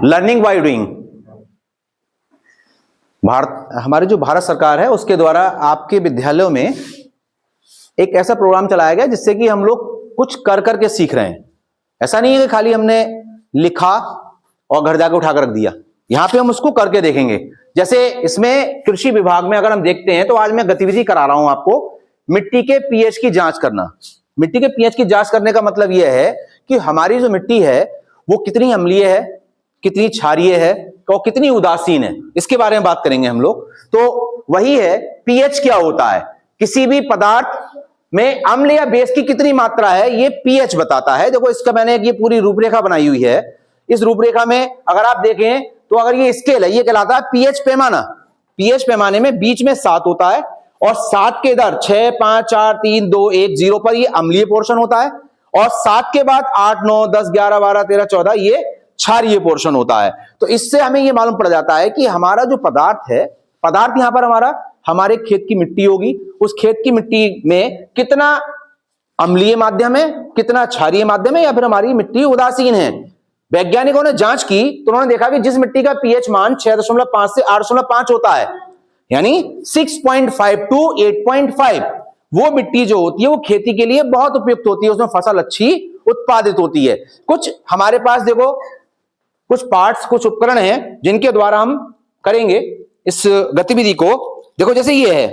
Learning by doing. हमारी जो भारत सरकार है उसके द्वारा आपके विद्यालयों में एक ऐसा प्रोग्राम चलाया गया जिससे कि हम लोग कुछ कर करके सीख रहे हैं। ऐसा नहीं है कि खाली हमने लिखा और घर जाके उठाकर रख दिया। यहां पे हम उसको करके देखेंगे। जैसे इसमें कृषि विभाग में अगर हम देखते हैं तो आज मैं गतिविधि करा रहा हूं आपको, मिट्टी के पीएच की जांच करना। मिट्टी के पीएच की जांच करने का मतलब यह है कि हमारी जो मिट्टी है वो कितनी अम्लीय है, कितनी क्षारीय है और कितनी उदासीन है, इसके बारे में बात करेंगे हम लोग। तो वही है पीएच क्या होता है, किसी भी पदार्थ में अम्ल या बेस की कितनी मात्रा है ये पीएच बताता है। देखो इसका मैंने ये पूरी रूपरेखा बनाई हुई है। इस रूपरेखा में अगर आप देखें तो अगर ये स्केल है, ये कहलाता है पीएच पैमाना। पीएच पैमाने में बीच में 7 होता है और 7 के इधर 6, 5, 4, 3, 2, 1, 0 पर ये अम्लीय पोर्शन होता है और 7 के बाद 8, 9, 10, 11, 12, 13, 14 ये क्षारीय पोर्शन होता है। तो इससे हमें ये मालूम पड़ जाता है कि हमारा जो पदार्थ है, पदार्थ यहां पर हमारे खेत की मिट्टी होगी, उस खेत की मिट्टी में कितना अम्लीय माध्यम है, कितना क्षारीय माध्यम है या फिर हमारी मिट्टी उदासीन है। वैज्ञानिकों ने जांच की तो उन्होंने देखा कि जिस मिट्टी का पीएच मान 6.5 से 8.5 होता है, यानी 6.5 to 8.5, वो मिट्टी जो होती है वो खेती के लिए बहुत उपयुक्त होती है, उसमें फसल अच्छी उत्पादित होती है। कुछ हमारे पास देखो कुछ पार्ट्स, कुछ उपकरण हैं जिनके द्वारा हम करेंगे इस गतिविधि को। देखो जैसे ये है,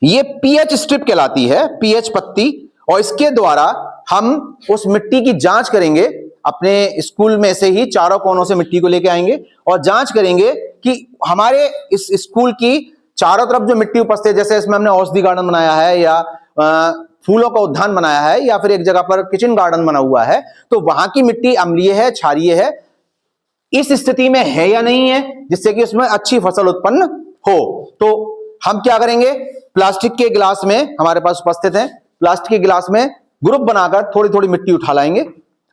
ये पीएच स्ट्रिप कहलाती है, पीएच पत्ती, और इसके द्वारा हम उस मिट्टी की जांच करेंगे। अपने स्कूल में से ही चारों कोनों से मिट्टी को लेके आएंगे और जांच करेंगे कि हमारे इस स्कूल की चारों तरफ जो मिट्टी उपस्थित है, जैसे इसमें हमने औषधि गार्डन बनाया है या फूलों का उद्यान बनाया है या फिर एक जगह पर किचन गार्डन बना हुआ है, तो वहां की मिट्टी अम्लीय है, क्षारीय है, इस स्थिति में है या नहीं है, जिससे कि उसमें अच्छी फसल उत्पन्न हो। तो हम क्या करेंगे, प्लास्टिक के गिलास में हमारे पास उपस्थित है, प्लास्टिक के गिलास में ग्रुप बनाकर थोड़ी थोड़ी मिट्टी उठा लाएंगे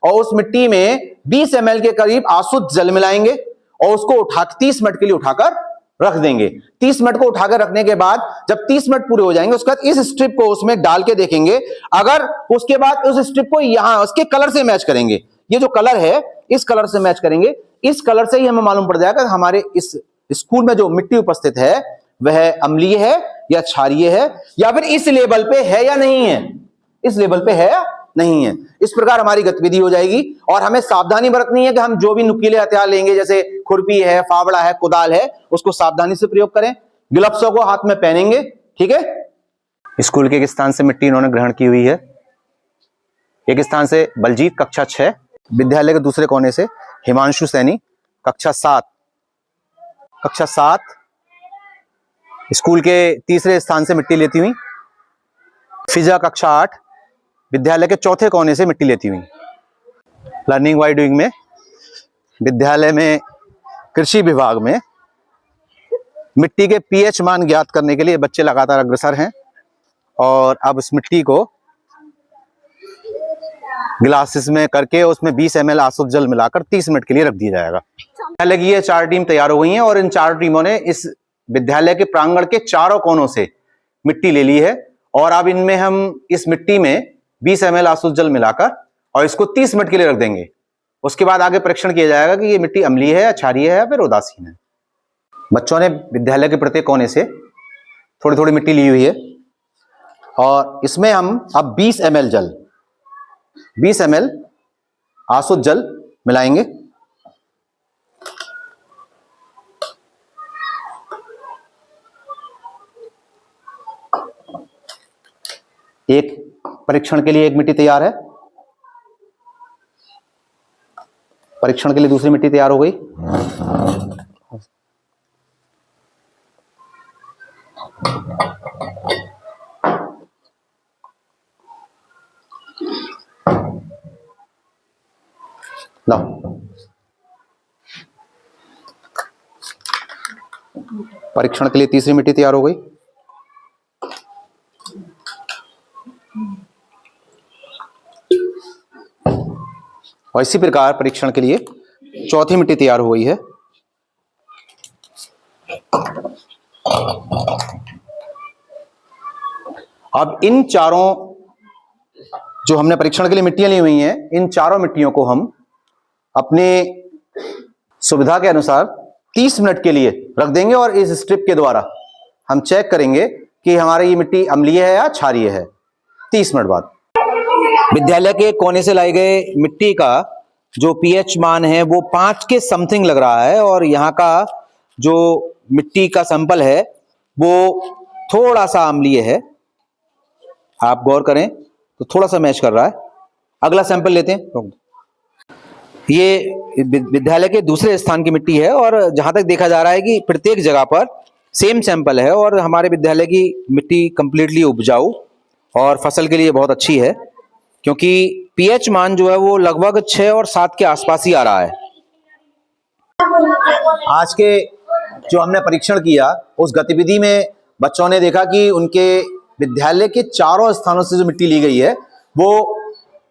और उस मिट्टी में 20 ml के करीब आशुद्ध जल मिलाएंगे और उसको उठा 30 मिनट के लिए उठाकर रख देंगे। 30 मिनट को उठाकर रखने के बाद जब 30 मिनट पूरे हो जाएंगे उसके बाद इस स्ट्रिप को उसमें डाल के देखेंगे। अगर उसके बाद उस स्ट्रिप को यहां उसके कलर से मैच करेंगे, ये जो कलर है इस कलर से मैच करेंगे, इस कलर से ही हमें मालूम पड़ जाएगा हमारे इस स्कूल में जो मिट्टी उपस्थित है वह अम्लीय है या क्षारीय है या फिर इस लेवल पे है या नहीं है, इस लेवल पे है या नहीं है। इस प्रकार हमारी गतिविधि हो जाएगी और हमें सावधानी बरतनी है कि हम जो भी नुकीले हथियार लेंगे, जैसे खुरपी है, फावड़ा है, कुदाल है, उसको सावधानी से प्रयोग करें, ग्लव्सों को हाथ में पहनेंगे। ठीक है। स्कूल के एक स्थान से मिट्टी इन्होंने ग्रहण की हुई है, एक स्थान से बलजीत कक्षा 6, विद्यालय के दूसरे कोने से हिमांशु सैनी कक्षा 7, स्कूल के तीसरे स्थान से मिट्टी लेती हुई फिजा कक्षा 8, विद्यालय के चौथे कोने से मिट्टी लेती हुई। लर्निंग बाय डूइंग में विद्यालय में कृषि विभाग में मिट्टी के पीएच मान ज्ञात करने के लिए बच्चे लगातार अग्रसर हैं और अब उस मिट्टी को ग्लासेस में करके उसमें 20 ml आशुद्ध जल मिलाकर 30 मिनट के लिए रख दिया जाएगा। विद्यालय की ये 4 टीम तैयार हो गई हैं और इन 4 टीमों ने इस विद्यालय के प्रांगण के चारों कोनों से मिट्टी ले ली है और अब इनमें हम इस मिट्टी में 20 ml आशुद्ध जल मिलाकर और इसको 30 मिनट के लिए रख देंगे। उसके बाद आगे परीक्षण किया जाएगा कि ये मिट्टी अम्लीय है या क्षारीय है या फिर उदासीन है। बच्चों ने विद्यालय के प्रत्येक कोने से थोड़ी थोड़ी मिट्टी ली हुई है और इसमें हम अब 20 ml आशुद्ध जल मिलाएंगे। एक परीक्षण के लिए एक मिट्टी तैयार है, परीक्षण के लिए दूसरी मिट्टी तैयार हो गई। लो परीक्षण के लिए तीसरी मिट्टी तैयार हो गई। और इसी प्रकार परीक्षण के लिए चौथी मिट्टी तैयार हो गई है। अब इन चारों जो हमने परीक्षण के लिए मिट्टियां ली हुई हैं, इन चारों मिट्टियों को हम अपने सुविधा के अनुसार 30 मिनट के लिए रख देंगे और इस स्ट्रिप के द्वारा हम चेक करेंगे कि हमारी ये मिट्टी अम्लीय है या क्षारीय है। 30 मिनट बाद विद्यालय के कोने से लाई गए मिट्टी का जो पीएच मान है वो 5 के समथिंग लग रहा है और यहाँ का जो मिट्टी का सैंपल है वो थोड़ा सा अम्लीय है। आप गौर करें तो थोड़ा सा मैच कर रहा है। अगला सैंपल लेते हैं। ये विद्यालय के दूसरे स्थान की मिट्टी है और जहां तक देखा जा रहा है कि प्रत्येक जगह पर सेम सैंपल है और हमारे विद्यालय की मिट्टी कंप्लीटली उपजाऊ और फसल के लिए बहुत अच्छी है, क्योंकि पीएच मान जो है वो लगभग 6 और 7 के आसपास ही आ रहा है। आज के जो हमने परीक्षण किया उस गतिविधि में बच्चों ने देखा कि उनके विद्यालय के चारों स्थानों से जो मिट्टी ली गई है वो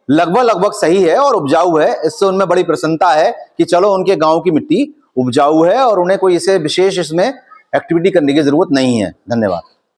लगभग सही है और उपजाऊ है। इससे उनमें बड़ी प्रसन्नता है कि चलो उनके गांव की मिट्टी उपजाऊ है और उन्हें कोई इसे विशेष इसमें एक्टिविटी करने की जरूरत नहीं है। धन्यवाद।